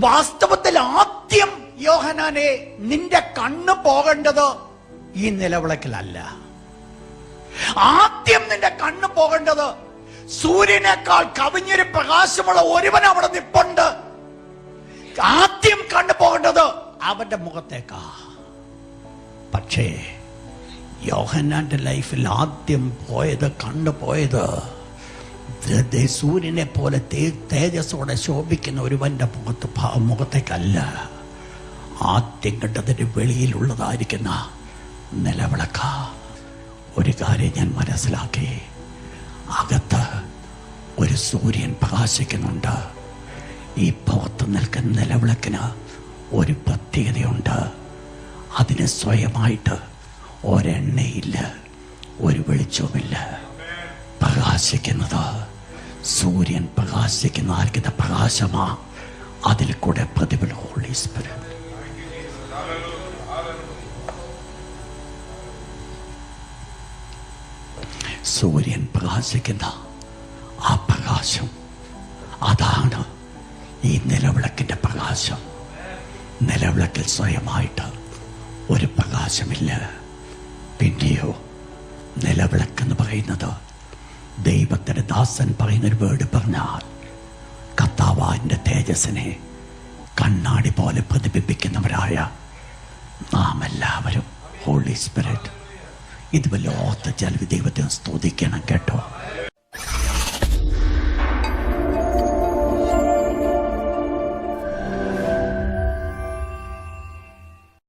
വാസ്തവത്തിൽ ആദ്യം യോഹന്നാനെ നിന്റെ കണ്ണ് പോകേണ്ടത് ഈ നിലവിളക്കിലല്ല. ആദ്യം നിന്റെ കണ്ണ് പോകേണ്ടത് സൂര്യനേക്കാൾ കവിഞ്ഞൊരു പ്രകാശമുള്ള ഒരുവൻ അവിടെ നിപ്പുണ്ട്. ആദ്യം കണ്ണു പോകേണ്ടത് അവന്റെ മുഖത്തേക്കാ. പക്ഷേ യോഹന്നാന്റെ ലൈഫിൽ ആദ്യം പോയത്, കണ്ടുപോയത് സൂര്യനെ പോലെ തേജസ്സോടെ ശോഭിക്കുന്ന ഒരുവന്റെ മുഖത്തേക്കല്ല. ആദ്യം കണ്ടതിന് വെളിയിലുള്ളതായിരിക്കുന്ന നിലവിളക്ക. ഒരു കാര്യം ഞാൻ മനസ്സിലാക്കി, അകത്ത് ഒരു സൂര്യൻ പ്രകാശിക്കുന്നുണ്ട്. ഈ പുറത്ത് നിൽക്കുന്ന നിലവിളക്കിന് ഒരു പ്രത്യേകതയുണ്ട്. അതിന് സ്വയമായിട്ട് ഒരെണ്ണയില്ല, ഒരു വെളിച്ചവുമില്ല. പ്രകാശിക്കുന്നത് സൂര്യൻ പ്രകാശിക്കുന്ന പ്രകാശമാ. അതിൽ കൂടെ പ്രതിഫലം ഹോളി സ്പിരിറ്റ്. സൂര്യൻ പ്രകാശിക്കുന്ന ആ പ്രകാശം, അതാണ് ഈ നിലവിളക്കിന്റെ പ്രകാശം. നിലവിളക്കിൽ സ്വയമായിട്ട് ഒരു പ്രകാശമില്ല. പിന്നെയോ നിലവിളക്കെന്ന് പറയുന്നത് ദൈവത്തിന്റെ ദാസൻ പറയുന്നൊരു വേർഡ് പറഞ്ഞാൽ കർത്താവിന്റെ തേജസ്സിനെ കണ്ണാടി പോലെ പ്രതിബിംബിക്കുന്നവരായ നാം എല്ലാവരും ഹോളി സ്പിരിറ്റ്. ഇത് വല്ല ഓർത്ത് ദൈവത്തെ സ്തുതിക്കണം കേട്ടോ.